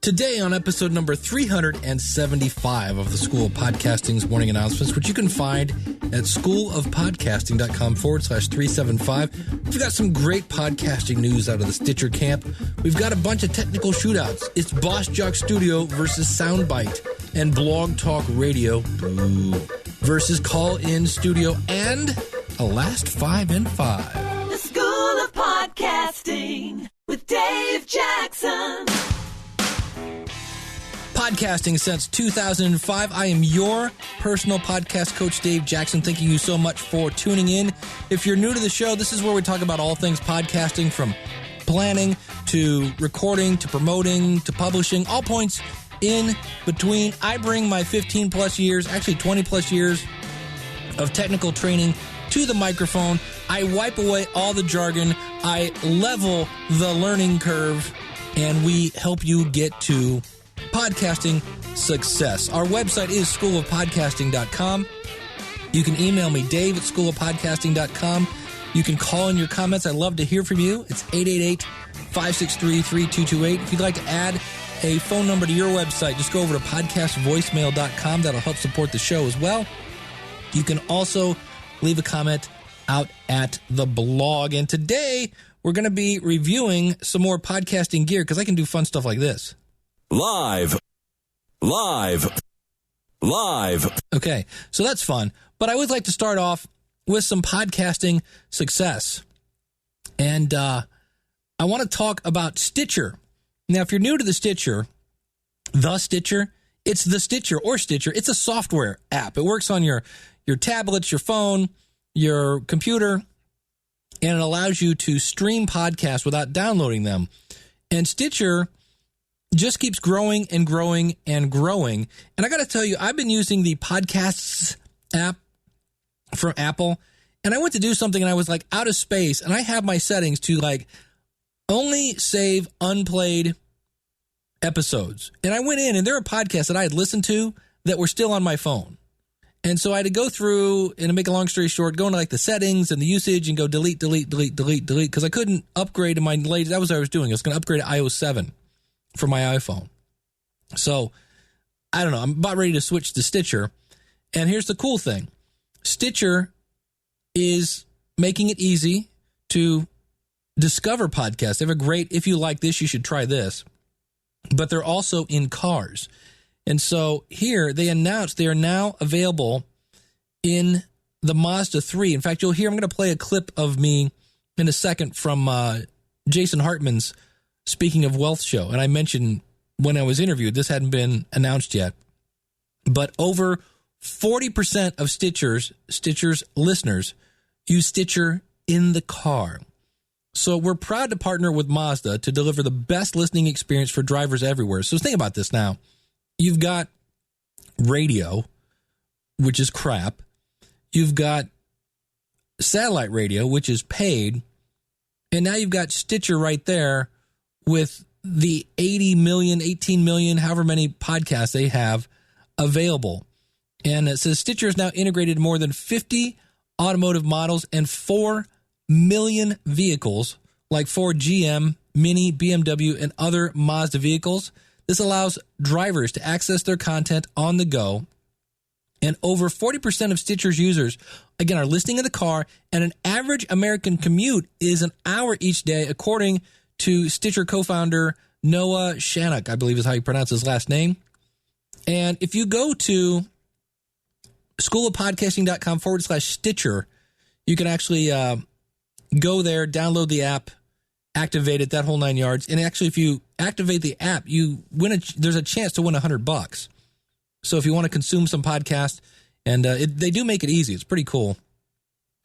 Today on episode number 375 of the School of Podcasting's morning announcements, which you can find at schoolofpodcasting.com/375. We've got some great podcasting news out of the Stitcher camp. We've got a bunch of technical shootouts. It's Boss Jock Studio versus Soundbite and Blog Talk Radio versus Call-In Studio and a last 5 and 5. The School of Podcasting with Dave Jackson. Podcasting since 2005. I am your personal podcast coach, Dave Jackson. Thanking you so much for tuning in. If you're new to the show, this is where we talk about all things podcasting, from planning to recording to promoting to publishing, all points in between. I bring my 15 plus years, actually 20 plus years of technical training to the microphone. I wipe away all the jargon. I level the learning curve, and we help you get to podcasting success. Our website is schoolofpodcasting.com. You can email me, Dave, at schoolofpodcasting.com. You can call in your comments. I'd love to hear from you. It's 888-563-3228. If you'd like to add a phone number to your website, just go over to podcastvoicemail.com. That'll help support the show as well. You can also leave a comment out at the blog. And today, we're going to be reviewing some more podcasting gear because I can do fun stuff like this. Live. Okay, so that's fun. But I would like to start off with some podcasting success. And I want to talk about Stitcher. Now, if you're new to the Stitcher, it's the Stitcher or Stitcher. It's a software app. It works on your tablets, your phone, your computer, and it allows you to stream podcasts without downloading them. And Stitcher just keeps growing and growing and growing. And I got to tell you, I've been using the Podcasts app from Apple, and I went to do something and I was like out of space, and I have my settings to like only save unplayed episodes. And I went in, and there are podcasts that I had listened to that were still on my phone. And so I had to go through, and to make a long story short, go into like the settings and the usage and go delete, because I couldn't upgrade to my latest. That was what I was doing. I was going to upgrade to iOS 7. For my iPhone. So, I don't know. I'm about ready to switch to Stitcher. And here's the cool thing. Stitcher is making it easy to discover podcasts. They have a great, if you like this, you should try this. But they're also in cars. And so here they announced they are now available in the Mazda 3. In fact, you'll hear, I'm going to play a clip of me in a second from Jason Hartman's Speaking of Wealth show. And I mentioned when I was interviewed, this hadn't been announced yet, but over 40% of Stitcher's listeners use Stitcher in the car. So we're proud to partner with Mazda to deliver the best listening experience for drivers everywhere. So think about this now. You've got radio, which is crap. You've got satellite radio, which is paid. And now you've got Stitcher right there, with the 80 million, 18 million, however many podcasts they have available. And it says Stitcher is now integrated in more than 50 automotive models and 4 million vehicles, like Ford, GM, Mini, BMW, and other Mazda vehicles. This allows drivers to access their content on the go. And over 40% of Stitcher's users, again, are listening in the car, and an average American commute is an hour each day, according to Stitcher co-founder Noah Shannock, I believe is how you pronounce his last name. And if you go to schoolofpodcasting.com/Stitcher, you can actually go there, download the app, activate it, that whole 9 yards. And actually, if you activate the app, you win. There's a chance to win $100. So if you want to consume some podcasts, and they do make it easy. It's pretty cool.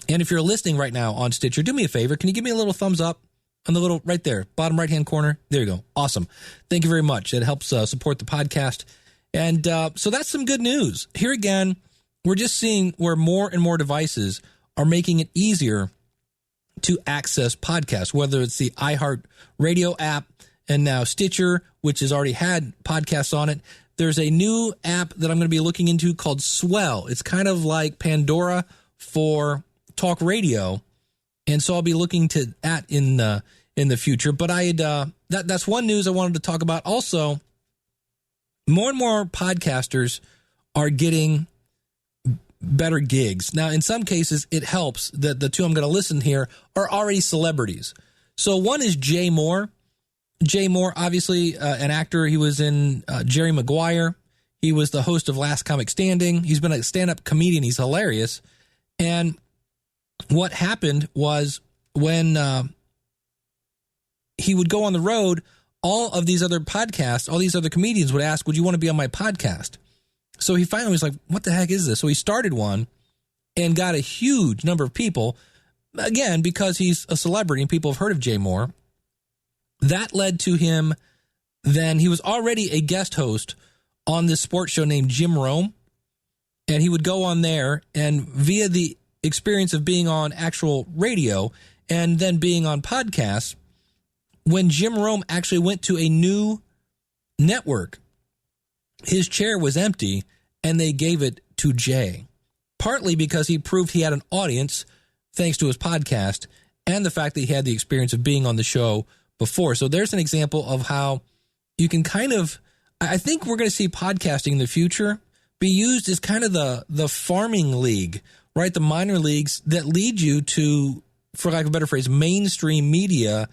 And if you're listening right now on Stitcher, do me a favor. Can you give me a little thumbs up? On the little, right there, bottom right-hand corner. There you go. Awesome. Thank you very much. It helps support the podcast. And so that's some good news. Here again, we're just seeing where more and more devices are making it easier to access podcasts, whether it's the iHeart Radio app and now Stitcher, which has already had podcasts on it. There's a new app that I'm going to be looking into called Swell. It's kind of like Pandora for talk radio. And so I'll be looking to at in the future. But I had that's one news I wanted to talk about. Also, more and more podcasters are getting better gigs. Now, in some cases, it helps that the two I'm going to listen here are already celebrities. So one is Jay Moore. Jay Moore, obviously an actor. He was in Jerry Maguire. He was the host of Last Comic Standing. He's been a stand-up comedian. He's hilarious. And what happened was when he would go on the road, all of these other podcasts, all these other comedians would ask, would you want to be on my podcast? So he finally was like, what the heck is this? So he started one and got a huge number of people, again, because he's a celebrity and people have heard of Jay Moore. That led to him, then he was already a guest host on this sports show named Jim Rome. And he would go on there and via the experience of being on actual radio and then being on podcasts, when Jim Rome actually went to a new network, his chair was empty and they gave it to Jay, partly because he proved he had an audience thanks to his podcast and the fact that he had the experience of being on the show before. So there's an example of how you can kind of, I think we're going to see podcasting in the future be used as kind of the farming league, right? The minor leagues that lead you to, for lack of a better phrase, mainstream media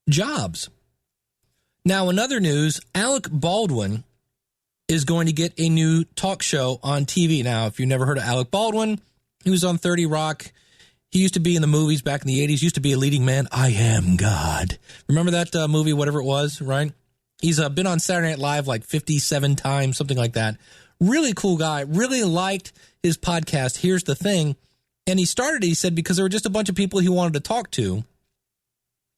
jobs. Now, in other news, Alex Baldwin is going to get a new talk show on TV. Now, if you've never heard of Alex Baldwin, he was on 30 Rock. He used to be in the movies back in the 80s, used to be a leading man. I am God. Remember that movie, whatever it was, right? He's been on Saturday Night Live like 57 times, something like that. Really cool guy. Really liked his podcast, Here's the Thing. And he started, he said, because there were just a bunch of people he wanted to talk to.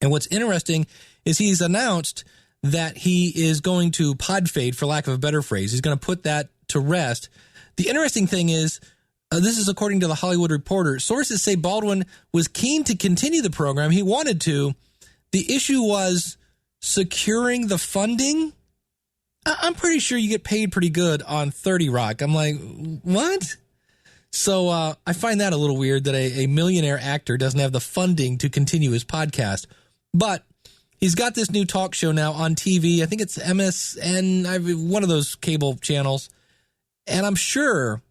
And what's interesting is he's announced that he is going to podfade, for lack of a better phrase. He's going to put that to rest. The interesting thing is, this is according to the Hollywood Reporter, sources say Baldwin was keen to continue the program. He wanted to. The issue was securing the funding. I'm pretty sure you get paid pretty good on 30 Rock. I'm like, what? So I find that a little weird that a millionaire actor doesn't have the funding to continue his podcast. But he's got this new talk show now on TV. I think it's MSN, one of those cable channels. And I'm sure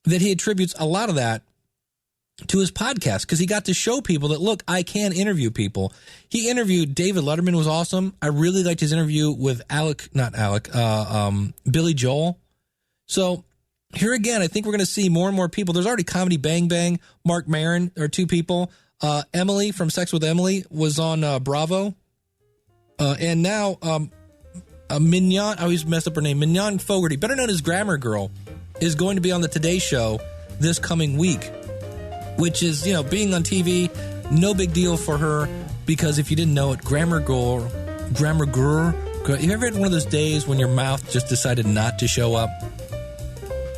that he attributes a lot of that to his podcast because he got to show people that, look, I can interview people. He interviewed David Letterman, was awesome. I really liked his interview with Billy Joel. So here again, I think we're going to see more and more people. There's already Comedy Bang Bang, Mark Maron are two people. Emily from Sex with Emily was on Bravo. And now Mignon, I always mess up her name, Mignon Fogarty, better known as Grammar Girl, is going to be on the Today Show this coming week, which is, being on TV, no big deal for her because if you didn't know it, Grammar Girl, you ever had one of those days when your mouth just decided not to show up?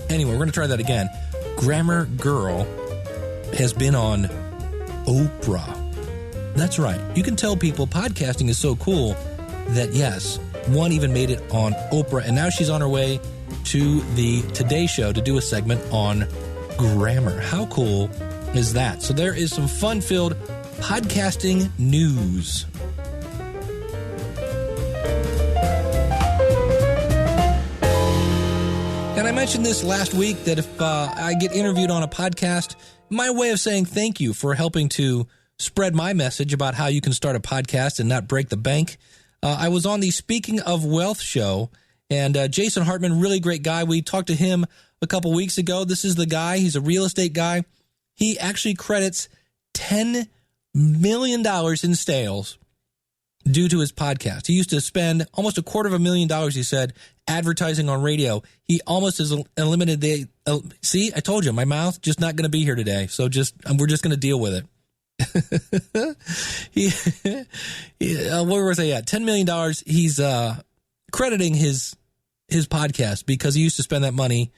Anyway, we're going to try that again. Grammar Girl has been on Oprah. That's right. You can tell people podcasting is so cool that, yes, one even made it on Oprah, and now she's on her way to the Today Show to do a segment on grammar. How cool is that? So there is some fun-filled podcasting news. And I mentioned this last week that if I get interviewed on a podcast, my way of saying thank you for helping to spread my message about how you can start a podcast and not break the bank. I was on the Speaking of Wealth show, and Jason Hartman, really great guy. We talked to him a couple weeks ago. This is the guy. He's a real estate guy. He actually credits $10 million in sales due to his podcast. He used to spend almost $250,000, he said, advertising on radio. He almost has eliminated the... see, I told you, my mouth just not going to be here today. So we're just going to deal with it. Where was I at? $10 million. He's crediting his podcast because he used to spend that money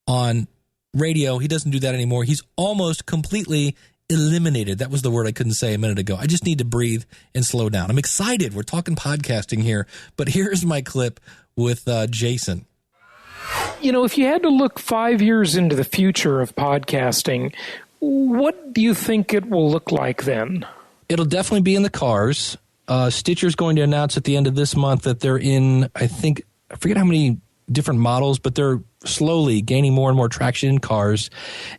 on radio. He doesn't do that anymore. He's almost completely eliminated. That was the word I couldn't say a minute ago. I just need to breathe and slow down. I'm excited. We're talking podcasting here, but here's my clip with Jason. If you had to look 5 years into the future of podcasting, what do you think it will look like then? It'll definitely be in the cars. Stitcher's going to announce at the end of this month that they're in, I think, I forget how many different models, but they're slowly gaining more and more traction in cars.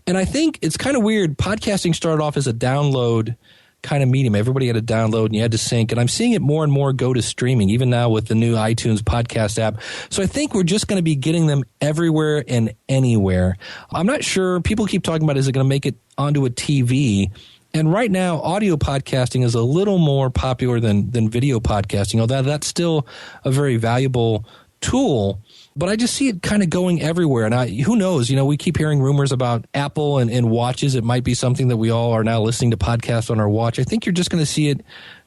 And I think it's kind of weird. Podcasting started off as a download kind of medium. Everybody had to download and you had to sync. And I'm seeing it more and more go to streaming, even now with the new iTunes podcast app. So I think we're just going to be getting them everywhere and anywhere. I'm not sure. People keep talking about, is it going to make it onto a TV? And right now, audio podcasting is a little more popular than video podcasting, although that's still a very valuable tool. But I just see it kind of going everywhere. And who knows? We keep hearing rumors about Apple and watches. It might be something that we all are now listening to podcasts on our watch. I think you're just going to see it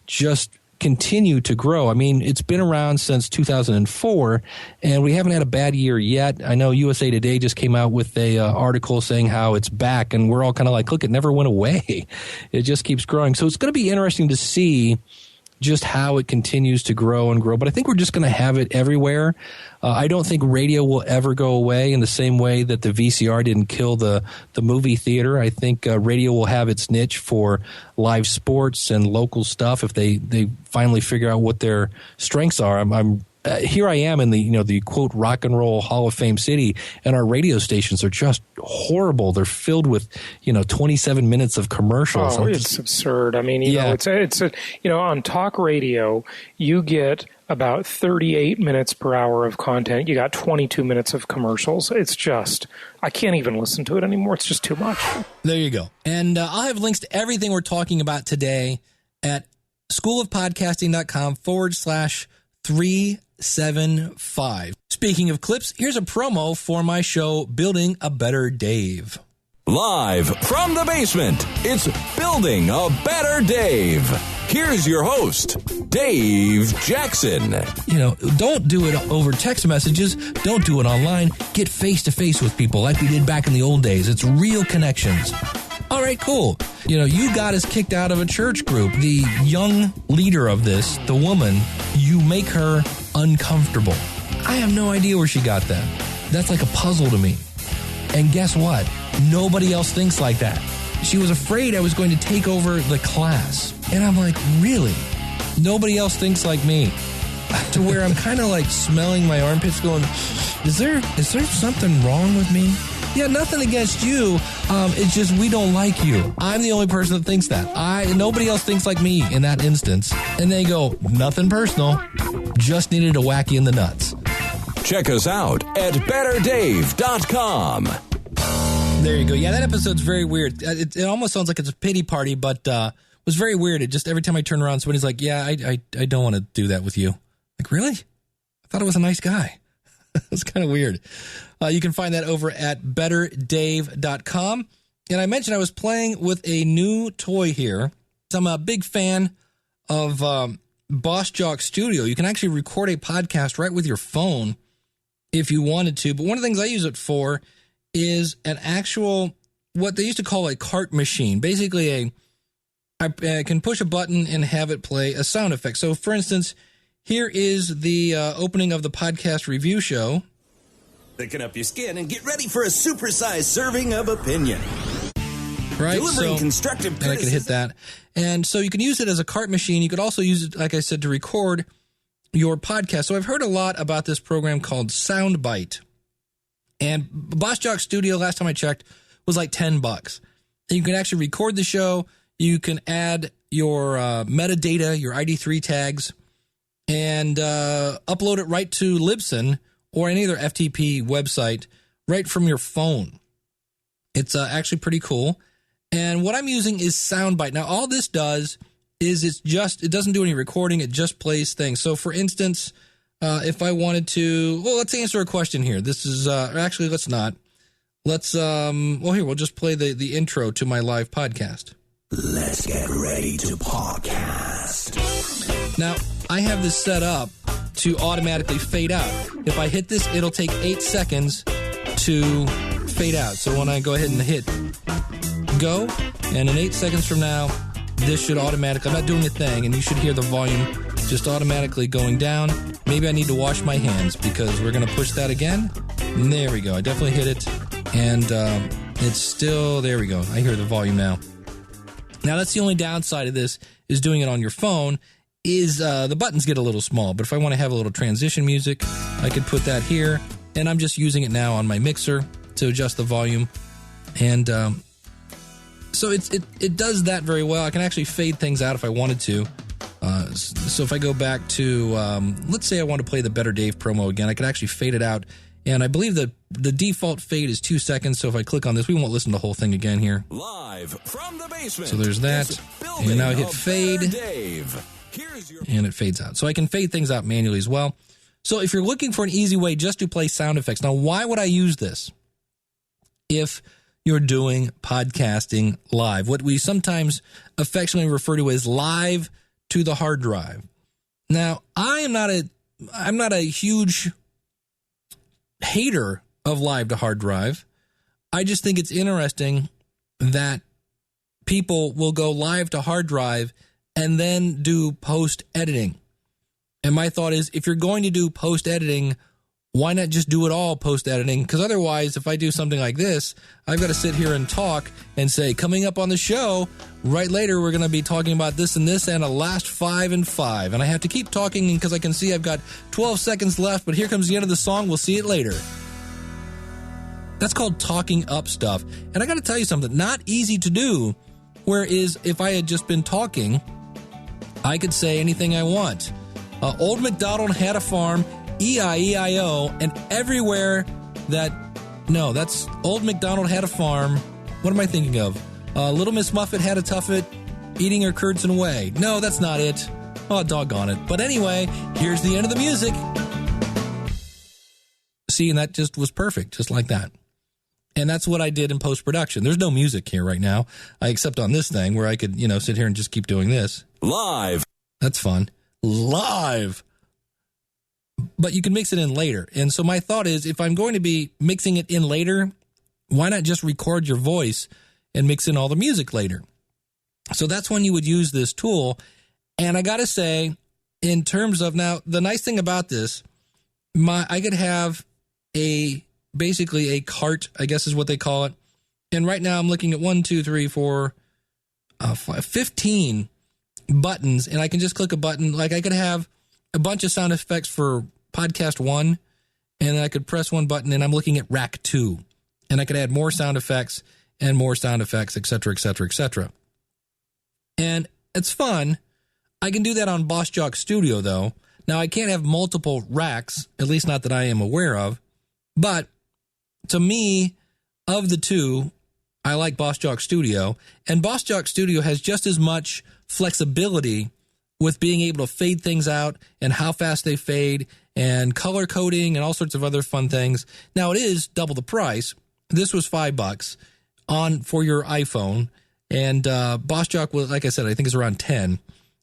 just continue to grow. I mean, it's been around since 2004, and we haven't had a bad year yet. I know USA Today just came out with a article saying how it's back, and we're all kind of like, look, it never went away. It just keeps growing. So it's going to be interesting to see just how it continues to grow and grow. But I think we're just going to have it everywhere. I don't think radio will ever go away in the same way that the VCR didn't kill the movie theater. I think radio will have its niche for live sports and local stuff if they finally figure out what their strengths are. I'm here I am in the quote rock and roll Hall of Fame city, and our radio stations are just horrible. They're filled with 27 minutes of commercials. Oh, it's absurd. I mean, it's on talk radio you get about 38 minutes per hour of content. You got 22 minutes of commercials. It's just, I can't even listen to it anymore. It's just too much. There you go. And I'll have links to everything we're talking about today at schoolofpodcasting.com/375. Speaking of clips, here's a promo for my show, Building a Better Dave. Live from the basement, it's Building a Better Dave. Here's your host, Dave Jackson. Don't do it over text messages. Don't do it online. Get face-to-face with people like we did back in the old days. It's real connections. All right, cool. You got us kicked out of a church group. The young leader of this, the woman, you make her uncomfortable. I have no idea where she got that. That's like a puzzle to me. And guess what? Nobody else thinks like that. She was afraid I was going to take over the class. And I'm like, really? Nobody else thinks like me. To where I'm kind of like smelling my armpits going, is there something wrong with me? Yeah, nothing against you. It's just we don't like you. I'm the only person that thinks that. Nobody else thinks like me in that instance. And they go, nothing personal. Just needed to whack you in the nuts. Check us out at betterdave.com. There you go. Yeah, that episode's very weird. It almost sounds like it's a pity party, but it was very weird. It just, every time I turn around, somebody's like, yeah, I don't want to do that with you. Like, really? I thought I was a nice guy. It's kind of weird. You can find that over at betterdave.com. And I mentioned I was playing with a new toy here. I'm a big fan of Boss Jock Studio. You can actually record a podcast right with your phone if you wanted to. But one of the things I use it for is an actual, what they used to call a cart machine. Basically, I can push a button and have it play a sound effect. So, for instance, here is the opening of the podcast review show. Thicken up your skin and get ready for a supersized serving of opinion. Right, delivering constructive criticism. And I can hit that. And so you can use it as a cart machine. You could also use it, like I said, to record your podcast. So I've heard a lot about this program called Soundbite. And Boss Jock Studio, last time I checked, was like $10. And you can actually record the show. You can add your metadata, your ID3 tags, and upload it right to Libsyn or any other FTP website right from your phone. It's actually pretty cool. And what I'm using is Soundbite. Now, all this does is it doesn't do any recording. It just plays things. So, for instance, if I wanted to, let's answer a question here. This is, actually, let's not. Let's, here, we'll just play the intro to my live podcast. Let's get ready to podcast. Now, I have this set up to automatically fade out. If I hit this, it'll take 8 seconds to fade out. So when I go ahead and hit go, and in 8 seconds from now, this should automatically, I'm not doing a thing, and you should hear the volume just automatically going down. Maybe I need to wash my hands because we're going to push that again. And there we go. I definitely hit it, and it's still, there we go. I hear the volume now. Now, that's the only downside of this, is doing it on your phone, is the buttons get a little small. But if I want to have a little transition music, I could put that here, and I'm just using it now on my mixer to adjust the volume. And so it does that very well. I can actually fade things out if I wanted to. So if I go back to, let's say I want to play the Better Dave promo again, I could actually fade it out. And I believe that the default fade is 2 seconds. So if I click on this, we won't listen to the whole thing again here. Live from the basement. So there's that. And now I hit fade. And it fades out. So I can fade things out manually as well. So if you're looking for an easy way just to play sound effects, now why would I use this? If you're doing podcasting live, what we sometimes affectionately refer to as live to the hard drive. Now, I'm not a huge hater of live to hard drive. I just think it's interesting that people will go live to hard drive and then do post editing. And my thought is, if you're going to do post editing, why not just do it all post editing? Because otherwise, if I do something like this, I've got to sit here and talk and say, coming up on the show, right later, we're going to be talking about this and a last 5 and 5. And I have to keep talking because I can see I've got 12 seconds left, but here comes the end of the song. We'll see it later. That's called talking up stuff. And I got to tell you something, not easy to do. Whereas if I had just been talking, I could say anything I want. Old MacDonald had a farm, E-I-E-I-O, and everywhere that's Old MacDonald had a farm. What am I thinking of? Little Miss Muffet had a tuffet, eating her curds and whey. No, that's not it. Oh, doggone it. But anyway, here's the end of the music. See, and that just was perfect, just like that. And that's what I did in post-production. There's no music here right now, except on this thing where I could, sit here and just keep doing this. Live. That's fun. Live. But you can mix it in later. And so my thought is, if I'm going to be mixing it in later, why not just record your voice and mix in all the music later? So that's when you would use this tool. And I got to say, in terms of now, the nice thing about this, I could have basically a cart, I guess is what they call it. And right now I'm looking at 15 buttons, and I can just click a button. Like I could have a bunch of sound effects for podcast 1, and then I could press one button, and I'm looking at rack 2, and I could add more sound effects and more sound effects, et cetera, et cetera, et cetera. And it's fun. I can do that on Boss Jock Studio, though. Now, I can't have multiple racks, at least not that I am aware of, but to me, of the two, I like Boss Jock Studio, and Boss Jock Studio has just as much flexibility with being able to fade things out and how fast they fade and color coding and all sorts of other fun things. Now, it is double the price. This was $5 for your iPhone, and Boss Jock was, like I said, I think it's around 10.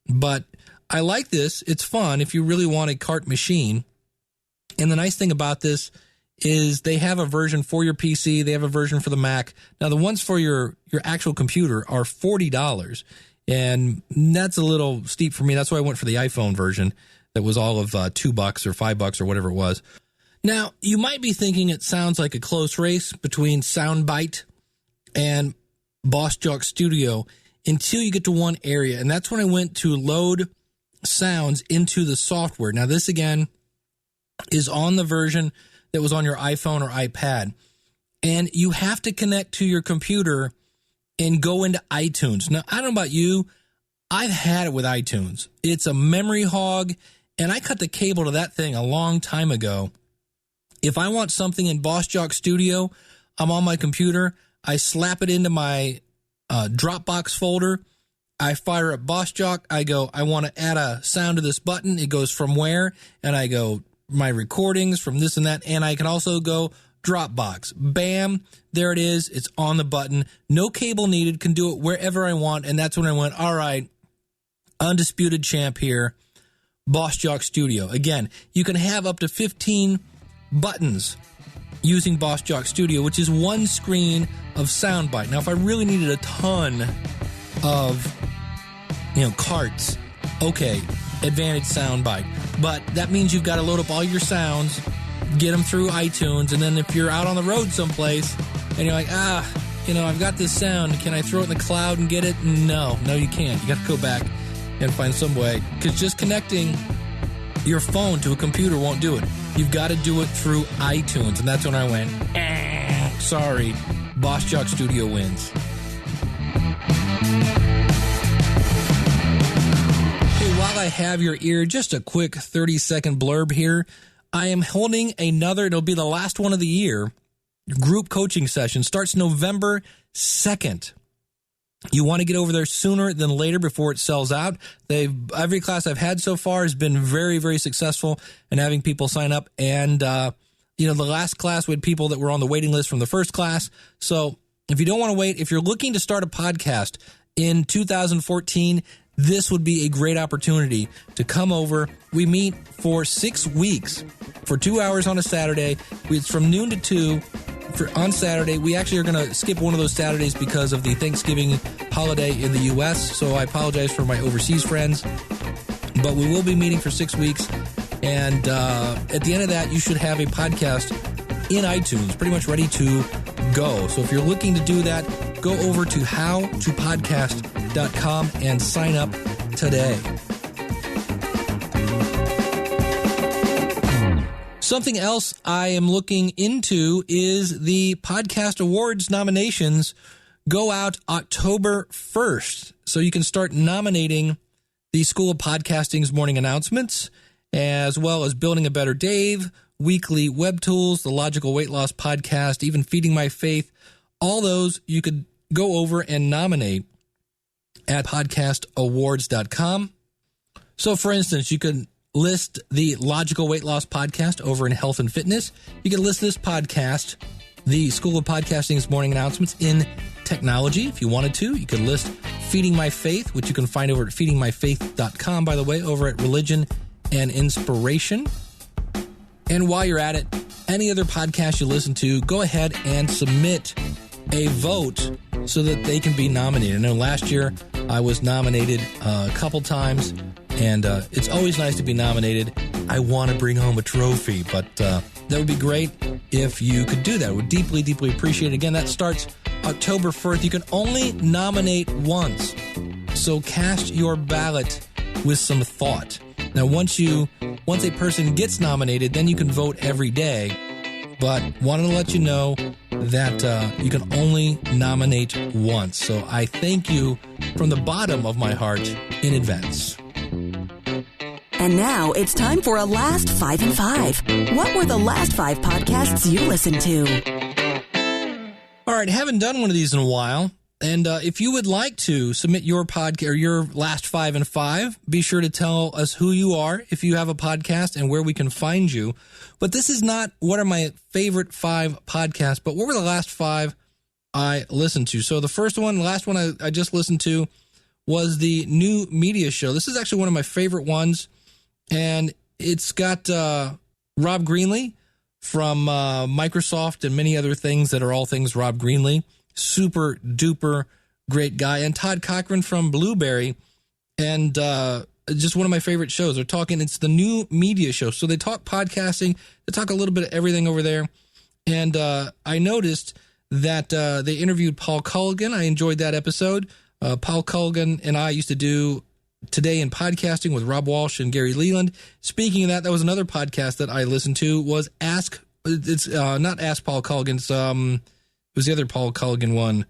But I like this. It's fun if you really want a cart machine. And the nice thing about this is they have a version for your PC. They have a version for the Mac. Now, the ones for your actual computer are $40. And that's a little steep for me. That's why I went for the iPhone version that was all of $2 or $5 or whatever it was. Now, you might be thinking it sounds like a close race between Soundbite and Boss Jock Studio until you get to one area. And that's when I went to load sounds into the software. Now, this, again, is on the version that was on your iPhone or iPad. And you have to connect to your computer and go into iTunes. Now, I don't know about you. I've had it with iTunes. It's a memory hog, and I cut the cable to that thing a long time ago. If I want something in Boss Jock Studio, I'm on my computer. I slap it into my Dropbox folder. I fire up Boss Jock. I go, I want to add a sound to this button. It goes from where? And I go, my recordings from this and that. And I can also go Dropbox. Bam. There it is. It's on the button. No cable needed. Can do it wherever I want. And that's when I went, all right, undisputed champ here, Boss Jock Studio. Again, you can have up to 15 buttons using Boss Jock Studio, which is one screen of Soundbite. Now, if I really needed a ton of, carts, okay, Advantage Soundbite. But that means you've got to load up all your sounds, get them through iTunes, and then if you're out on the road someplace and you're like, I've got this sound, can I throw it in the cloud and get it? No, you can't. You got to go back and find some way, because just connecting Your phone to a computer won't do it. You've got to do it through iTunes. And that's when I went, sorry, Boss Jock Studio wins. Hey, while I have your ear, just a quick 30-second blurb here. I am holding it'll be the last one of the year, group coaching session. Starts November 2nd. You want to get over there sooner than later before it sells out. Every class I've had so far has been very, very successful in having people sign up. And, the last class we had people that were on the waiting list from the first class. So if you don't want to wait, if you're looking to start a podcast in 2014, this would be a great opportunity to come over. We meet for 6 weeks for 2 hours on a Saturday. It's from noon to 2. On Saturday. We actually are going to skip one of those Saturdays because of the Thanksgiving holiday in the U.S., so I apologize for my overseas friends. But we will be meeting for 6 weeks, and at the end of that, you should have a podcast in iTunes, pretty much ready to go. So if you're looking to do that, go over to howtopodcast.com and sign up today. Something else I am looking into is the Podcast Awards nominations go out October 1st. So you can start nominating the School of Podcasting's morning announcements, as well as Building a Better Dave, Weekly Web Tools, the Logical Weight Loss Podcast, even Feeding My Faith. All those you could go over and nominate at podcastawards.com. So, for instance, you could list the Logical Weight Loss Podcast over in Health and Fitness. You can list this podcast, the School of Podcasting's morning announcements, in technology if you wanted to. You could list Feeding My Faith, which you can find over at feedingmyfaith.com, by the way, over at Religion and Inspiration. And while you're at it, any other podcast you listen to, go ahead and submit a vote so that they can be nominated. I know last year I was nominated a couple times, and it's always nice to be nominated. I want to bring home a trophy, but that would be great if you could do that. I would deeply, deeply appreciate it. Again, that starts October 1st. You can only nominate once, so cast your ballot with some thought. Now, once a person gets nominated, then you can vote every day. But wanted to let you know that you can only nominate once. So I thank you from the bottom of my heart in advance. And now it's time for a Last 5 and 5. What were the last 5 podcasts you listened to? All right, haven't done one of these in a while. And if you would like to submit your podcast or your last 5 and 5, be sure to tell us who you are, if you have a podcast, and where we can find you. But this is not what are my favorite 5 podcasts, but what were the last 5 I listened to. So the last one I just listened to was the New Media Show. This is actually one of my favorite ones, and it's got Rob Greenlee from Microsoft and many other things that are all things Rob Greenlee. Super duper great guy. And Todd Cochran from Blueberry, and just one of my favorite shows. It's the New Media Show. So they talk podcasting, they talk a little bit of everything over there. And I noticed that they interviewed Paul Culligan. I enjoyed that episode. Paul Culligan and I used to do Today in Podcasting with Rob Walsh and Gary Leland. Speaking of that was another podcast that I listened to, was not Ask Paul Culligan, it was the other Paul Culligan one,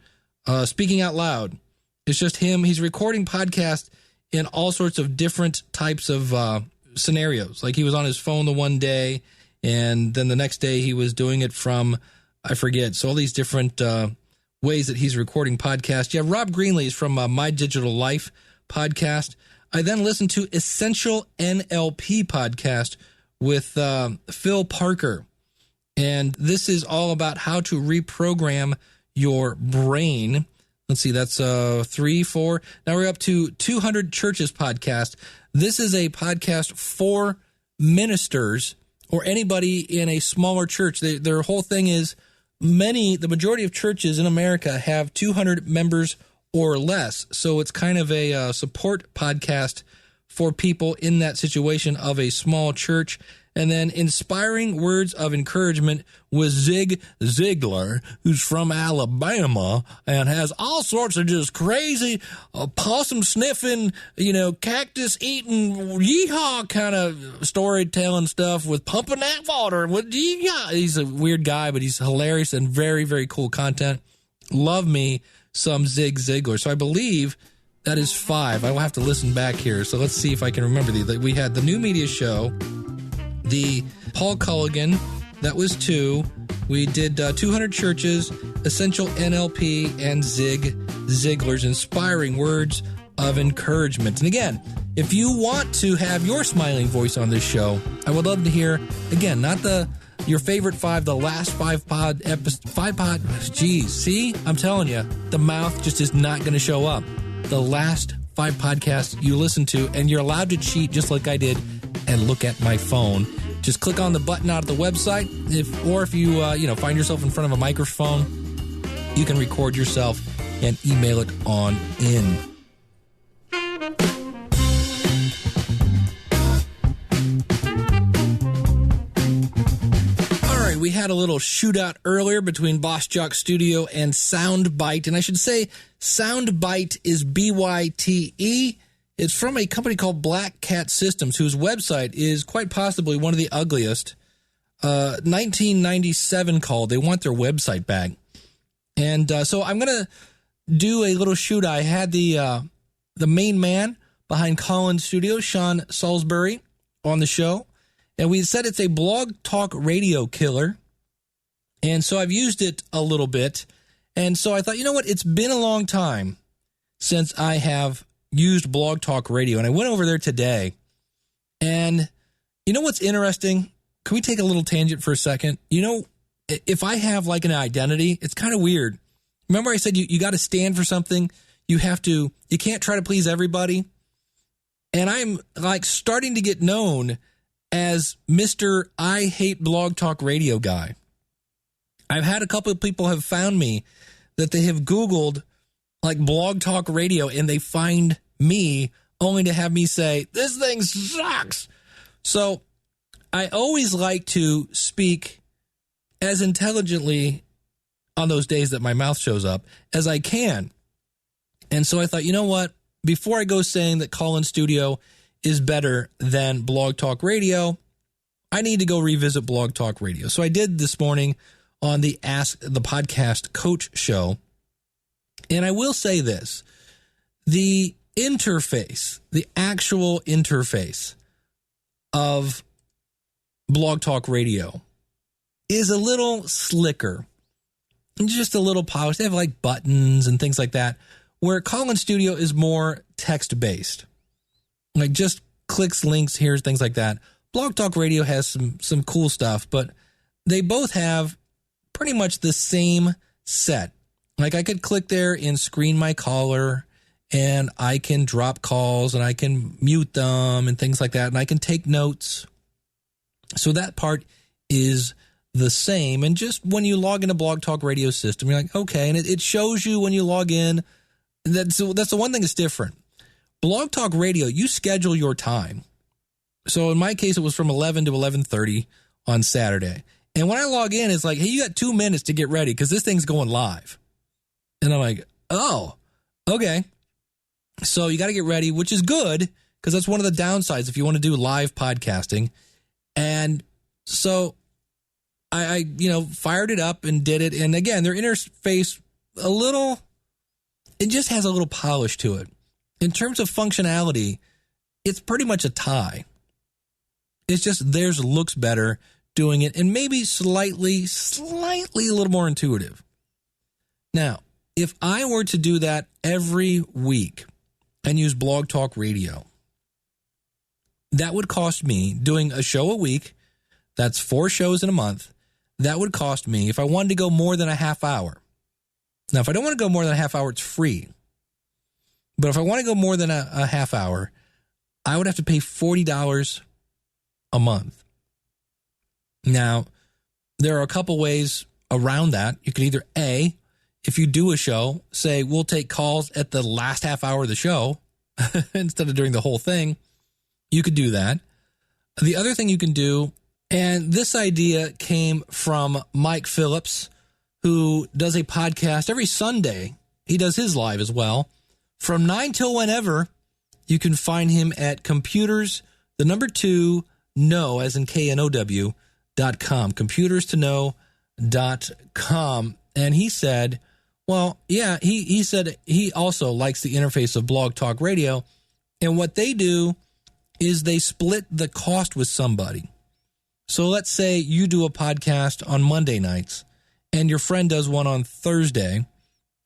Speaking Out Loud. It's just him. He's recording podcasts in all sorts of different types of scenarios. Like he was on his phone the one day, and then the next day he was doing it from, I forget. So all these different ways that he's recording podcasts. Yeah, Rob Greenlee is from My Digital Life podcast. I then listened to Essential NLP podcast with Phil Parker. And this is all about how to reprogram your brain. Let's see, that's 3, 4. Now we're up to 200 Churches podcast. This is a podcast for ministers or anybody in a smaller church. Their whole thing is the majority of churches in America have 200 members or less. So it's kind of a support podcast for people in that situation of a small church. And then inspiring words of encouragement with Zig Ziglar, who's from Alabama and has all sorts of just crazy possum sniffing, cactus eating, yeehaw kind of storytelling stuff with pumping that water. He's a weird guy, but he's hilarious and very, very cool content. Love me some Zig Ziglar. So I believe that is 5. I will have to listen back here. So let's see if I can remember these. We had the New Media Show, the Paul Culligan, that was 2. We did 200 Churches, Essential NLP, and Zig Ziglar's Inspiring Words of Encouragement. And again, if you want to have your smiling voice on this show, I would love to hear, again, not your favorite 5, the last 5 pod. Geez, see? I'm telling you, the mouth just is not going to show up. The last 5 podcasts you listen to, and you're allowed to cheat just like I did and look at my phone. Just click on the button out of the website. If you find yourself in front of a microphone, you can record yourself and email it on in. All right, we had a little shootout earlier between Boss Jock Studio and Soundbite, and I should say Soundbite is BYTE. It's from a company called Black Cat Systems, whose website is quite possibly one of the ugliest. 1997 called. They want their website back. And so I'm going to do a little shoot. I had the main man behind Collins Studio, Sean Salisbury, on the show. And we said it's a blog talk radio killer. And so I've used it a little bit. And so I thought, you know what? It's been a long time since I have used Blog Talk Radio, and I went over there today, and you know what's interesting? Can we take a little tangent for a second? If I have like an identity, it's kind of weird. Remember I said you got to stand for something. You can't try to please everybody. And I'm like starting to get known as Mr. I Hate Blog Talk Radio guy. I've had a couple of people have found me that they have Googled like Blog Talk Radio, and they find me only to have me say, this thing sucks. So I always like to speak as intelligently on those days that my mouth shows up as I can. And so I thought, you know what? Before I go saying that Collins Studio is better than Blog Talk Radio, I need to go revisit Blog Talk Radio. So I did this morning on the Ask the Podcast Coach show. And I will say this, the interface, the actual interface of Blog Talk Radio is a little slicker, just a little polished. They have like buttons and things like that, where Collins Studio is more text-based, like just clicks, links, here's things like that. Blog Talk Radio has some cool stuff, but they both have pretty much the same set. Like I could click there and screen my caller, and I can drop calls, and I can mute them and things like that, and I can take notes. So that part is the same. And just when you log into Blog Talk Radio system, you're like, okay, and it shows you when you log in. That's the one thing that's different. Blog Talk Radio, you schedule your time. So in my case, it was from 11 to 11:30 on Saturday. And when I log in, it's like, hey, you got 2 minutes to get ready because this thing's going live. And I'm like, oh, okay. So you got to get ready, which is good because that's one of the downsides if you want to do live podcasting. And so I fired it up and did it. And again, their interface it just has a little polish to it. In terms of functionality, it's pretty much a tie. It's just theirs looks better doing it and maybe slightly a little more intuitive. Now, if I were to do that every week and use Blog Talk Radio, that would cost me, doing a show a week, that's 4 shows in a month, that would cost me, if I wanted to go more than a half hour. Now, if I don't want to go more than a half hour, it's free. But if I want to go more than a half hour, I would have to pay $40 a month. Now, there are a couple ways around that. You could either, A, if you do a show, say, we'll take calls at the last half hour of the show instead of during the whole thing. You could do that. The other thing you can do And this idea came from Mike Phillips, who does a podcast every Sunday. He does his live as well. From 9 till whenever, you can find him at computers, the number 2, know, as in KNOW.com, computerstoknow.com. And he said, well, yeah, he said he also likes the interface of Blog Talk Radio. And what they do is they split the cost with somebody. So let's say you do a podcast on Monday nights and your friend does one on Thursday,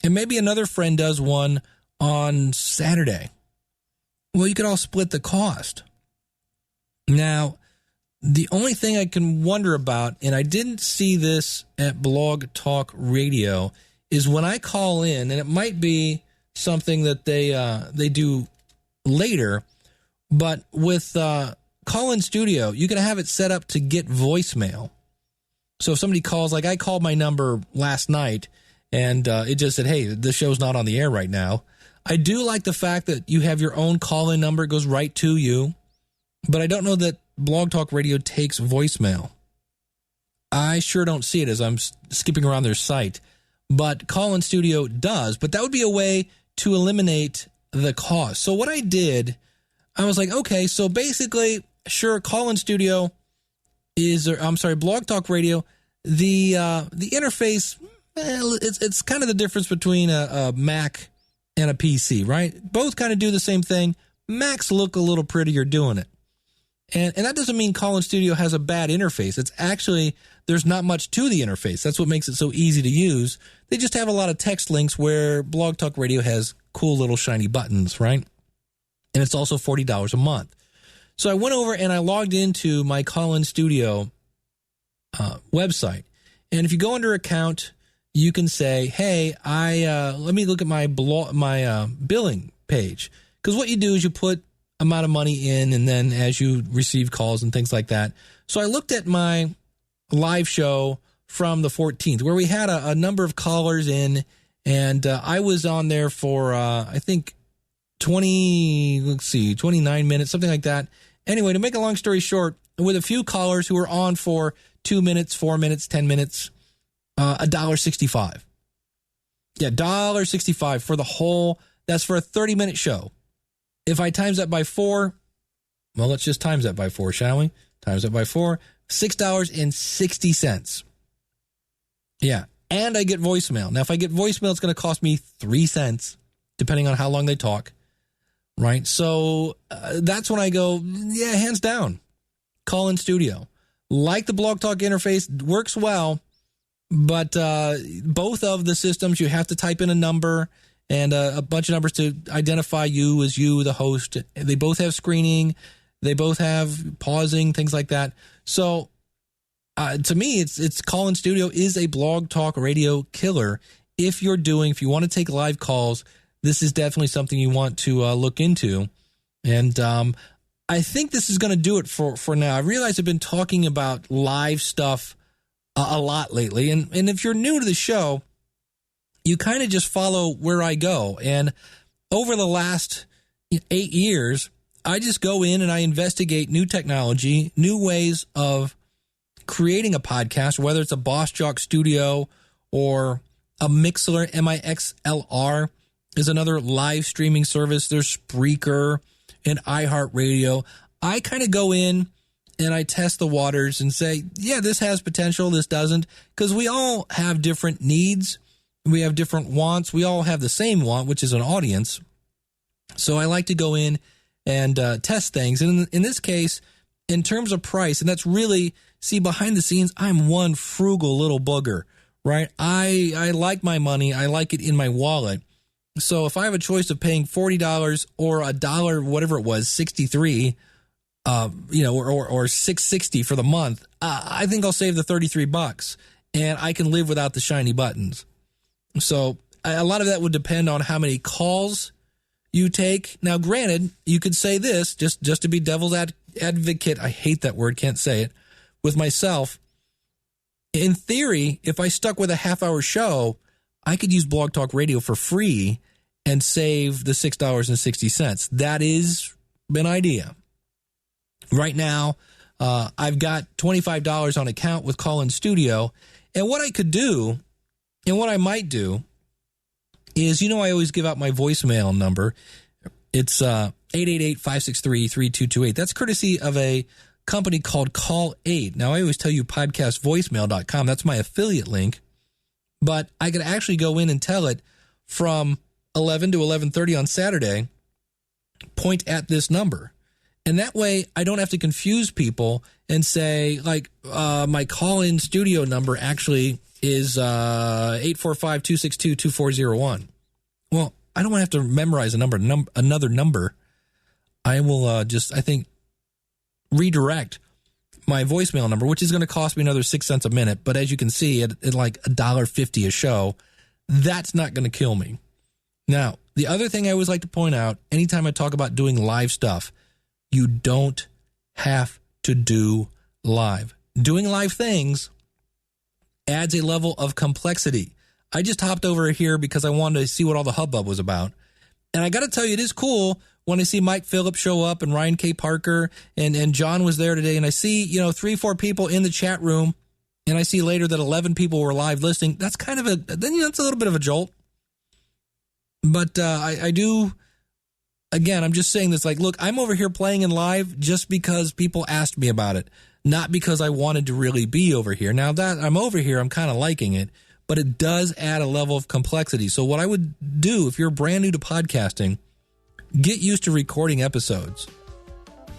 and maybe another friend does one on Saturday. Well, you could all split the cost. Now, the only thing I can wonder about, and I didn't see this at Blog Talk Radio, is when I call in, and it might be something that they do later, but with Call-In Studio, you can have it set up to get voicemail. So if somebody calls, like I called my number last night, and it just said, hey, the show's not on the air right now. I do like the fact that you have your own call-in number. It goes right to you. But I don't know that Blog Talk Radio takes voicemail. I sure don't see it as I'm skipping around their site. But Call-In Studio does. But that would be a way to eliminate the cost. So what I did, I was like, okay, so basically, sure, Call-In Studio Blog Talk Radio, the interface, it's kind of the difference between a Mac and a PC, right? Both kind of do the same thing. Macs look a little prettier doing it. And that doesn't mean Call-In Studio has a bad interface. It's actually, there's not much to the interface. That's what makes it so easy to use. They just have a lot of text links where Blog Talk Radio has cool little shiny buttons, right? And it's also $40 a month. So I went over and I logged into my Call-In Studio website. And if you go under account, you can say, hey, let me look at my billing page. Because what you do is you put amount of money in, and then as you receive calls and things like that. So I looked at my live show from the 14th, where we had a number of callers in, and I was on there for, I think, 29 minutes, something like that. Anyway, to make a long story short, with a few callers who were on for 2 minutes, 4 minutes, 10 minutes, $1.65. Yeah, $1.65 for the whole, that's for a 30-minute show. If I times that by 4, well, let's just times that by 4, shall we? Times that by 4, $6.60. Yeah, and I get voicemail. Now, if I get voicemail, it's going to cost me 3 cents, depending on how long they talk, right? So that's when I go, yeah, hands down, Call-In Studio. Like the Blog Talk interface, works well, but both of the systems, you have to type in a number and a bunch of numbers to identify you as you, the host. They both have screening. They both have pausing, things like that. So to me, it's Call-In Studio is a Blog Talk Radio killer. If you want to take live calls, this is definitely something you want to look into. And I think this is going to do it for now. I realize I've been talking about live stuff a lot lately. And if you're new to the show, you kind of just follow where I go. And over the last 8 years, I just go in and I investigate new technology, new ways of creating a podcast, whether it's a Boss Jock Studio or a Mixlr. MIXLR is another live streaming service. There's Spreaker and iHeartRadio. I kind of go in and I test the waters and say, yeah, this has potential, this doesn't, because we all have different needs. We have different wants. We all have the same want, which is an audience. So I like to go in and test things. And in this case, in terms of price, and that's really, see, behind the scenes, I'm one frugal little booger, right? I like my money. I like it in my wallet. So if I have a choice of paying $40 or $1, whatever it was, 63, or $6.60 for the month, I think I'll save the $33 and I can live without the shiny buttons. So a lot of that would depend on how many calls you take. Now, granted, you could say this, just to be devil's advocate. I hate that word, can't say it, with myself. In theory, if I stuck with a half-hour show, I could use Blog Talk Radio for free and save the $6.60. That is an idea. Right now, I've got $25 on account with Call-In Studio. And what I could do, and what I might do, is, I always give out my voicemail number. It's 888-563-3228. That's courtesy of a company called Call8. Now, I always tell you podcastvoicemail.com. That's my affiliate link. But I could actually go in and tell it from 11 to 11:30 on Saturday, point at this number. And that way, I don't have to confuse people and say, like, my Call-In Studio number actually is 845-262-2401. Well, I don't want to have to memorize another number. I will I think, redirect my voicemail number, which is going to cost me another 6 cents a minute. But as you can see, at like $1.50 a show, that's not going to kill me. Now, the other thing I always like to point out, anytime I talk about doing live stuff, you don't have to do live. Doing live things adds a level of complexity. I just hopped over here because I wanted to see what all the hubbub was about. And I got to tell you, it is cool when I see Mike Phillips show up and Ryan K. Parker and John was there today. And I see, 3-4 people in the chat room. And I see later that 11 people were live listening. That's kind of that's a little bit of a jolt. But I do, again, I'm just saying this, like, look, I'm over here playing in live just because people asked me about it. Not because I wanted to really be over here. Now that I'm over here, I'm kind of liking it. But it does add a level of complexity. So what I would do, if you're brand new to podcasting, get used to recording episodes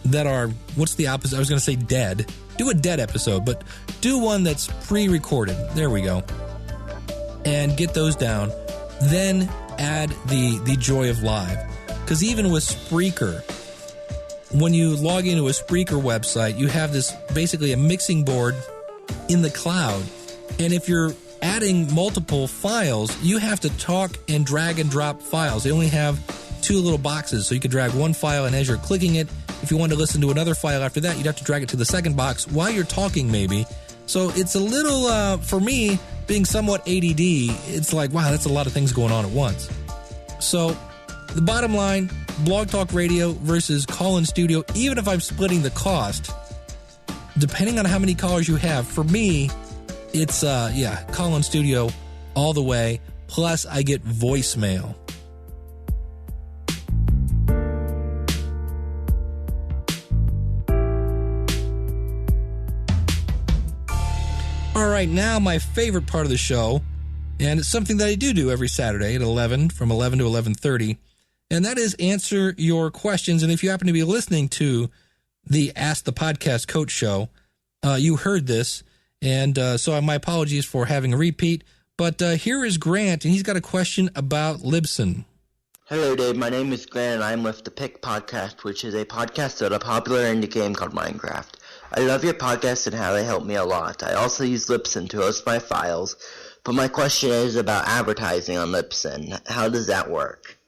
that are, what's the opposite? I was going to say dead. Do a dead episode, but do one that's pre-recorded. There we go. And get those down. Then add the joy of live. Because even with Spreaker, when you log into a Spreaker website, you have this basically a mixing board in the cloud. And if you're adding multiple files, you have to talk and drag and drop files. They only have 2 little boxes, so you can drag one file, and as you're clicking it, if you want to listen to another file after that, you'd have to drag it to the second box while you're talking, maybe. So it's a little, for me, being somewhat ADD, it's like, wow, that's a lot of things going on at once. So the bottom line, Blog Talk Radio versus Call-In Studio, even if I'm splitting the cost, depending on how many callers you have, for me, it's, Call-In Studio all the way, plus I get voicemail. All right, now my favorite part of the show, and it's something that I do every Saturday at 11, from 11 to 11:30, and that is answer your questions. And if you happen to be listening to the Ask the Podcast Coach show, you heard this. And so my apologies for having a repeat. But here is Grant, and he's got a question about Libsyn. Hello, Dave. My name is Grant, and I'm with the Pick Podcast, which is a podcast about a popular indie game called Minecraft. I love your podcast and how they help me a lot. I also use Libsyn to host my files, but my question is about advertising on Libsyn. How does that work?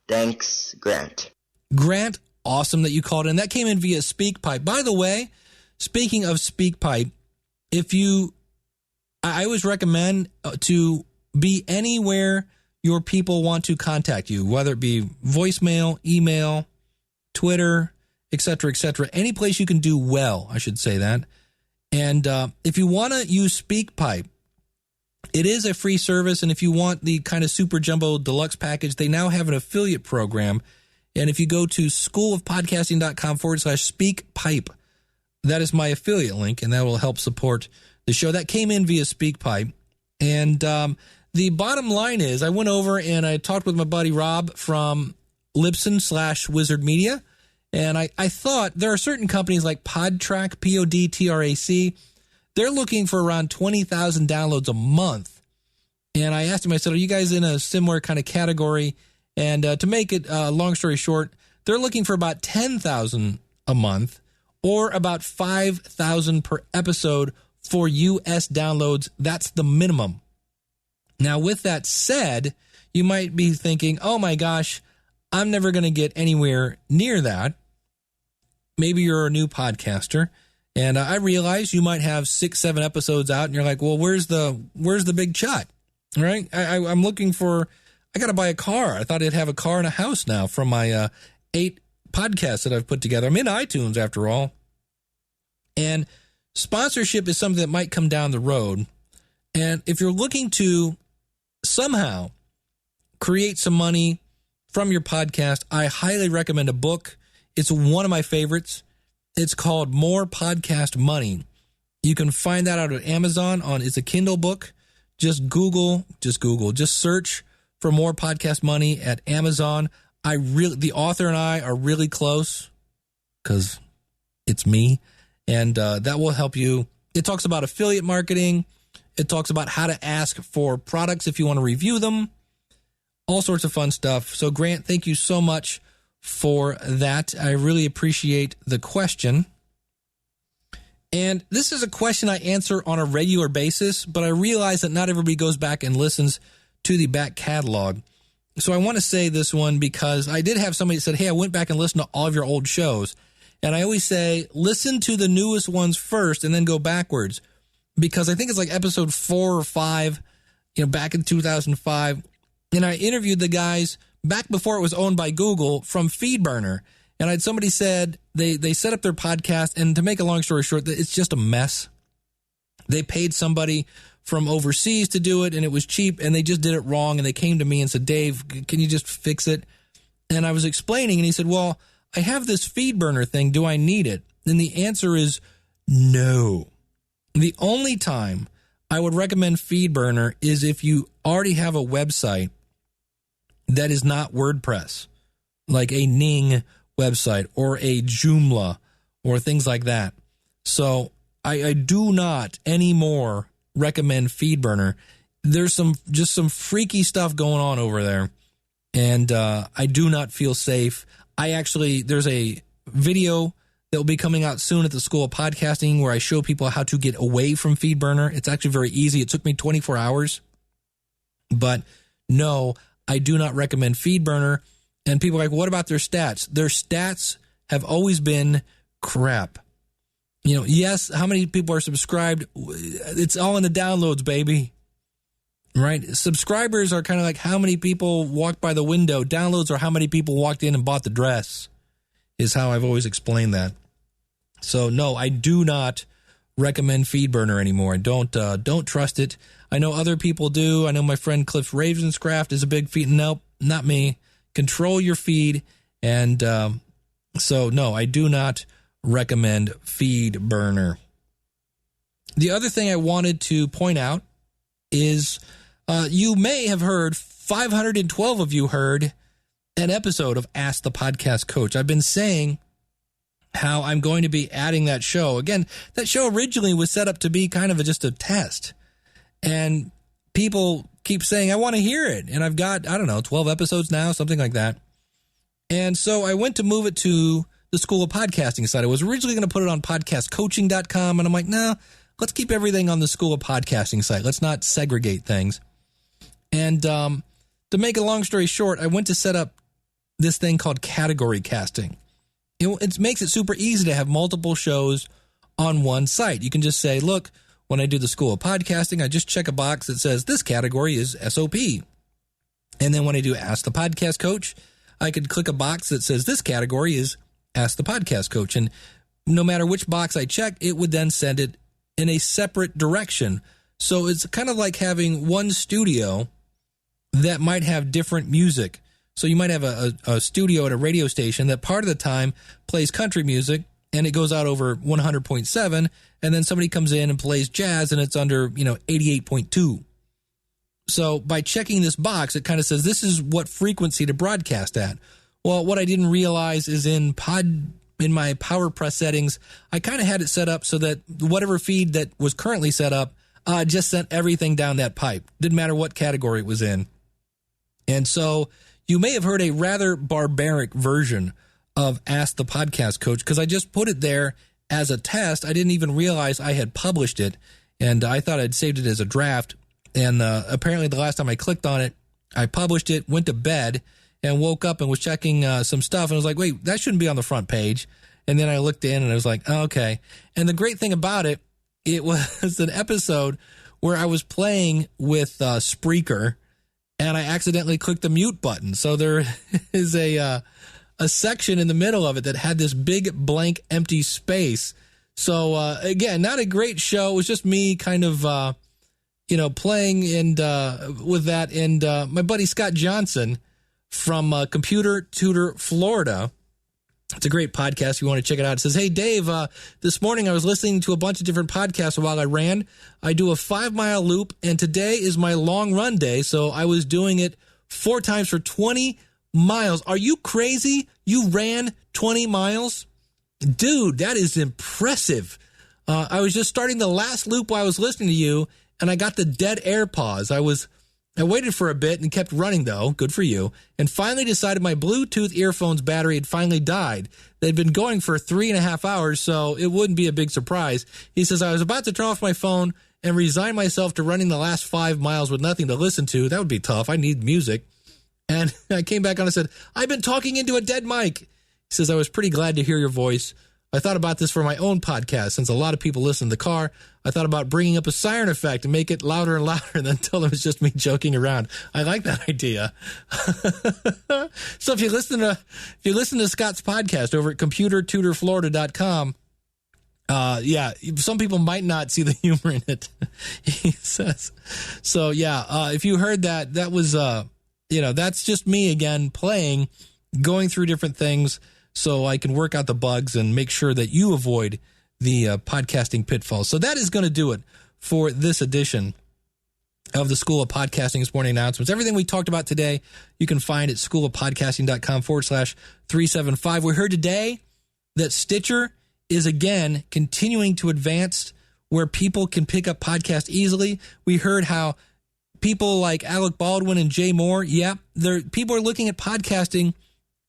Thanks, Grant. Grant, awesome that you called in. That came in via SpeakPipe. By the way, speaking of SpeakPipe, I always recommend to be anywhere your people want to contact you, whether it be voicemail, email, Twitter, etc., etc. Any place you can do well, I should say that. And if you want to use SpeakPipe, it is a free service. And if you want the kind of super jumbo deluxe package, they now have an affiliate program. And if you go to schoolofpodcasting.com/SpeakPipe, that is my affiliate link, and that will help support the show. That came in via SpeakPipe. And the bottom line is I went over and I talked with my buddy Rob from Libsyn/Wizard Media. And I thought there are certain companies like PodTrack, PodTrac. They're looking for around 20,000 downloads a month. And I asked him, I said, are you guys in a similar kind of category? And to make it long story short, they're looking for about 10,000 a month, or about 5,000 per episode for US downloads. That's the minimum. Now, with that said, you might be thinking, oh my gosh, I'm never going to get anywhere near that. Maybe you're a new podcaster, and I realize you might have 6-7 episodes out, and you're like, well, where's the big shot? Right? I'm looking for, I got to buy a car. I thought I'd have a car and a house now from my 8 podcasts that I've put together. I'm in iTunes after all. And sponsorship is something that might come down the road. And if you're looking to somehow create some money from your podcast, I highly recommend a book. It's one of my favorites. It's called More Podcast Money. You can find that out at Amazon it's a Kindle book. Just search for More Podcast Money at Amazon. The author and I are really close because it's me, and that will help you. It talks about affiliate marketing. It talks about how to ask for products if you want to review them. All sorts of fun stuff. So, Grant, thank you so much for that. I really appreciate the question. And this is a question I answer on a regular basis, but I realize that not everybody goes back and listens to the back catalog. So I want to say this one because I did have somebody that said, hey, I went back and listened to all of your old shows. And I always say, listen to the newest ones first and then go backwards. Because I think it's like episode 4 or 5, back in 2005. And I interviewed the guys back before it was owned by Google from FeedBurner. And I had somebody said they set up their podcast, and to make a long story short, it's just a mess. They paid somebody from overseas to do it, and it was cheap, and they just did it wrong. And they came to me and said, Dave, can you just fix it? And I was explaining, and he said, well, I have this FeedBurner thing. Do I need it? And the answer is no. The only time I would recommend FeedBurner is if you already have a website that is not WordPress, like a Ning website or a Joomla or things like that. So I do not anymore recommend FeedBurner. There's some freaky stuff going on over there, and I do not feel safe. There's a video that will be coming out soon at the School of Podcasting where I show people how to get away from FeedBurner. It's actually very easy. It took me 24 hours. But no, I do not recommend FeedBurner. And people are like, what about their stats? Their stats have always been crap. Yes, how many people are subscribed? It's all in the downloads, baby. Right? Subscribers are kind of like how many people walked by the window. Downloads are how many people walked in and bought the dress, is how I've always explained that. So, no, I do not recommend FeedBurner anymore. Don't trust it. I know other people do. I know my friend Cliff Ravenscraft is a big feed. Nope, not me. Control your feed. And so, no, I do not recommend FeedBurner. The other thing I wanted to point out is you may have heard, 512 of you heard an episode of Ask the Podcast Coach. I've been saying how I'm going to be adding that show. Again, that show originally was set up to be kind of just a test. And people keep saying, I want to hear it. And I've got, 12 episodes now, something like that. And so I went to move it to the School of Podcasting site. I was originally going to put it on podcastcoaching.com. And I'm like, no, let's keep everything on the School of Podcasting site. Let's not segregate things. And to make a long story short, I went to set up this thing called category casting. It makes it super easy to have multiple shows on one site. You can just say, look, when I do the School of Podcasting, I just check a box that says this category is SOP. And then when I do Ask the Podcast Coach, I could click a box that says this category is Ask the Podcast Coach. And no matter which box I check, it would then send it in a separate direction. So it's kind of like having one studio that might have different music. So you might have a studio at a radio station that part of the time plays country music and it goes out over 100.7, and then somebody comes in and plays jazz and it's under 88.2. So by checking this box, it kind of says this is what frequency to broadcast at. Well, what I didn't realize is in my PowerPress settings, I kind of had it set up so that whatever feed that was currently set up just sent everything down that pipe. Didn't matter what category it was in. And so you may have heard a rather barbaric version of Ask the Podcast Coach because I just put it there as a test. I didn't even realize I had published it, and I thought I'd saved it as a draft. And apparently the last time I clicked on it, I published it, went to bed, and woke up and was checking some stuff. And I was like, wait, that shouldn't be on the front page. And then I looked in and I was like, oh, okay. And the great thing about it, it was an episode where I was playing with Spreaker, and I accidentally clicked the mute button. So there is a section in the middle of it that had this big blank empty space. So, again, not a great show. It was just me kind of, playing and with that. And my buddy Scott Johnson from Computer Tutor, Florida. It's a great podcast. If you want to check it out. It says, hey, Dave, this morning I was listening to a bunch of different podcasts while I ran. I do a 5-mile loop, and today is my long run day. So I was doing it 4 times for 20 miles. Are you crazy? You ran 20 miles? Dude, that is impressive. I was just starting the last loop while I was listening to you, and I got the dead air pause. I waited for a bit and kept running, though. Good for you. And finally decided my Bluetooth earphones battery had finally died. They'd been going for 3.5 hours, so it wouldn't be a big surprise. He says, I was about to turn off my phone and resign myself to running the last 5 miles with nothing to listen to. That would be tough. I need music. And I came back on and said, I've been talking into a dead mic. He says, I was pretty glad to hear your voice. I thought about this for my own podcast. Since a lot of people listen in the car, I thought about bringing up a siren effect and make it louder and louder and then tell them it's just me joking around. I like that idea. So if you listen to Scott's podcast over at computertutorflorida.com, some people might not see the humor in it, he says. So if you heard that was, that's just me again playing, going through different things so I can work out the bugs and make sure that you avoid the podcasting pitfalls. So that is going to do it for this edition of the School of Podcasting's morning announcements. Everything we talked about today, you can find at schoolofpodcasting.com/375. We heard today that Stitcher is again continuing to advance where people can pick up podcasts easily. We heard how people like Alex Baldwin and Jay Moore, people are looking at podcasting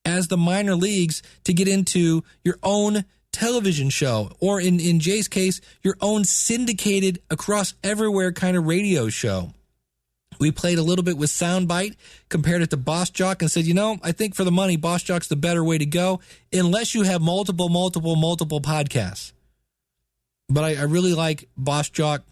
as the minor leagues to get into your own television show, or in Jay's case, your own syndicated across everywhere kind of radio show. We played a little bit with Soundbite, compared it to Boss Jock, and said, I think for the money, Boss Jock's the better way to go, unless you have multiple podcasts. But I really like Boss Jock.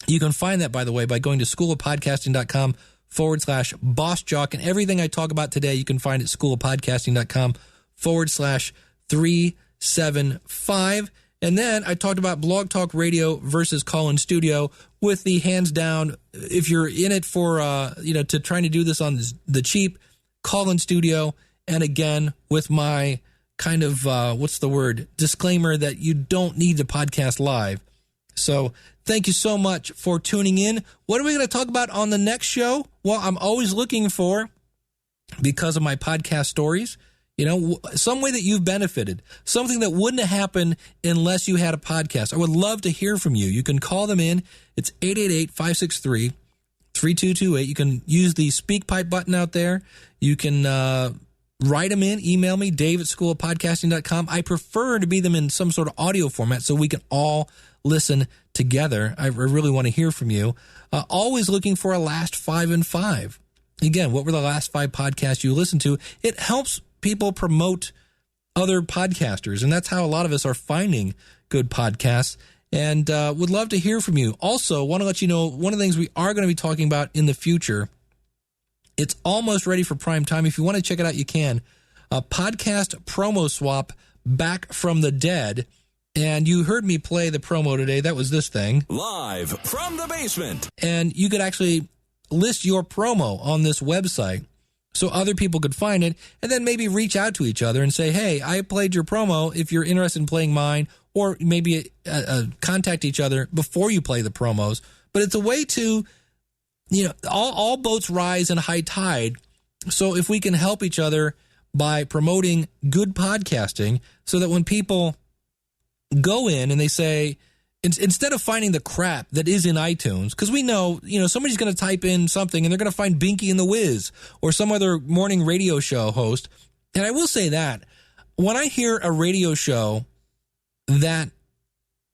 You can find that, by the way, by going to schoolofpodcasting.com/Boss Jock. And everything I talk about today, you can find at schoolofpodcasting.com/375. And then I talked about Blog Talk Radio versus call-in studio with the hands down. If you're in it for, to trying to do this on the cheap, call-in studio. And again, with my kind of, disclaimer that you don't need to podcast live. So thank you so much for tuning in. What are we going to talk about on the next show? Well, I'm always looking for, because of my podcast stories, some way that you've benefited, something that wouldn't have happened unless you had a podcast. I would love to hear from you. You can call them in. It's 888-563-3228. You can use the SpeakPipe button out there. You can write them in, email me, dave@schoolofpodcasting.com. I prefer to be them in some sort of audio format so we can all listen together. I really want to hear from you. Always looking for a last 5 and 5. Again, what were the last 5 podcasts you listened to? It helps people promote other podcasters, and that's how a lot of us are finding good podcasts, and would love to hear from you. Also, want to let you know one of the things we are going to be talking about in the future. It's almost ready for prime time. If you want to check it out, you can. Podcast promo swap, Back from the Dead. And you heard me play the promo today. That was this thing. Live from the basement. And you could actually list your promo on this website so other people could find it, and then maybe reach out to each other and say, hey, I played your promo. If you're interested in playing mine, or maybe contact each other before you play the promos. But it's a way to, all boats rise in high tide. So if we can help each other by promoting good podcasting, so that when people go in and they say, instead of finding the crap that is in iTunes, because we know, somebody's going to type in something and they're going to find Binky and the Wiz or some other morning radio show host. And I will say that when I hear a radio show that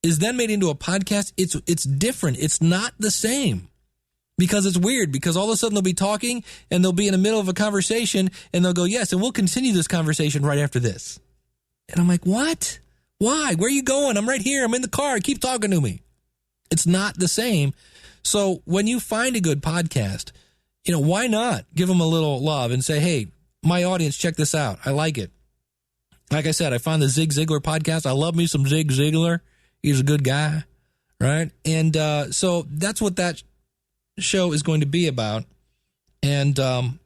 is then made into a podcast, it's different. It's not the same, because it's weird, because all of a sudden they'll be talking and they'll be in the middle of a conversation and they'll go, yes, and we'll continue this conversation right after this. And I'm like, what? Why? Where are you going? I'm right here. I'm in the car. Keep talking to me. It's not the same. So when you find a good podcast, why not give them a little love and say, hey, my audience, check this out. I like it. Like I said, I found the Zig Ziglar podcast. I love me some Zig Ziglar. He's a good guy, right? And so that's what that show is going to be about. And not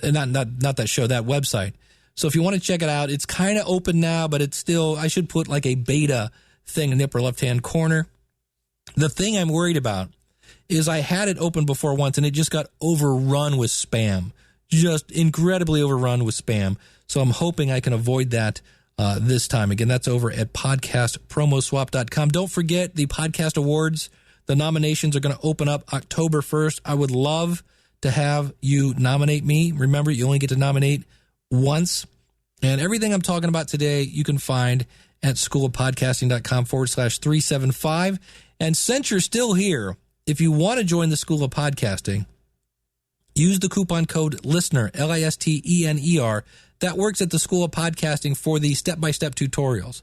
that show, that website. So if you want to check it out, it's kind of open now, but it's still, I should put like a beta thing in the upper left-hand corner. The thing I'm worried about is I had it open before once, and it just got overrun with spam. Just incredibly overrun with spam. So I'm hoping I can avoid that this time. Again, that's over at podcastpromoswap.com. Don't forget the podcast awards. The nominations are going to open up October 1st. I would love to have you nominate me. Remember, you only get to nominate once. And everything I'm talking about today, you can find at schoolofpodcasting.com/375. And since you're still here, if you want to join the School of Podcasting, use the coupon code LISTENER, LISTENER. That works at the School of Podcasting for the step-by-step tutorials.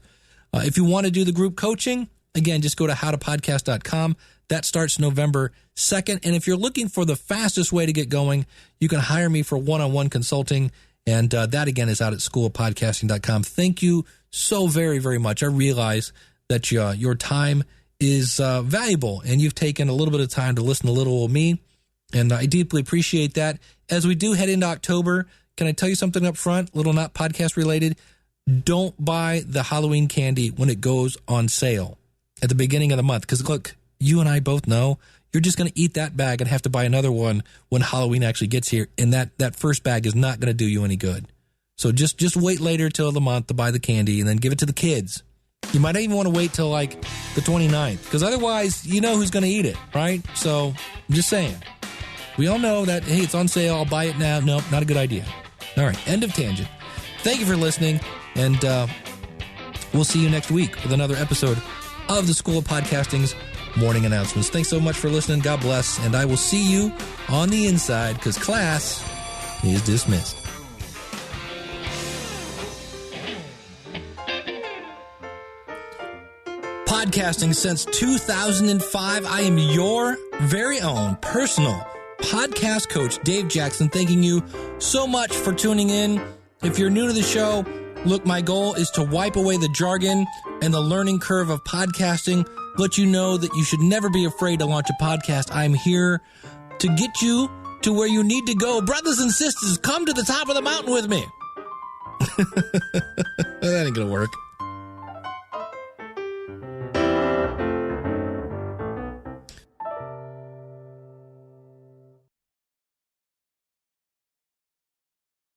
If you want to do the group coaching, again, just go to howtopodcast.com. That starts November 2nd. And if you're looking for the fastest way to get going, you can hire me for one-on-one consulting. And that, again, is out at schoolofpodcasting.com. Thank you so very, very much. I realize that your time is valuable, and you've taken a little bit of time to listen to little old me. And I deeply appreciate that. As we do head into October, can I tell you something up front, little not podcast related? Don't buy the Halloween candy when it goes on sale at the beginning of the month. Because look, you and I both know you're just going to eat that bag and have to buy another one when Halloween actually gets here. And that first bag is not going to do you any good. So just wait later till the month to buy the candy and then give it to the kids. You might even want to wait till like the 29th, because otherwise you know who's going to eat it, right? So I'm just saying. We all know that, hey, it's on sale, I'll buy it now. Nope, not a good idea. All right, end of tangent. Thank you for listening, and we'll see you next week with another episode of the School of Podcasting's morning announcements. Thanks so much for listening. God bless, and I will see you on the inside, because class is dismissed. Podcasting since 2005. I am your very own personal podcast coach, Dave Jackson, thanking you so much for tuning in. If you're new to the show, look, my goal is to wipe away the jargon and the learning curve of podcasting, let you know that you should never be afraid to launch a podcast. I'm here to get you to where you need to go. Brothers and sisters, come to the top of the mountain with me. That ain't gonna work.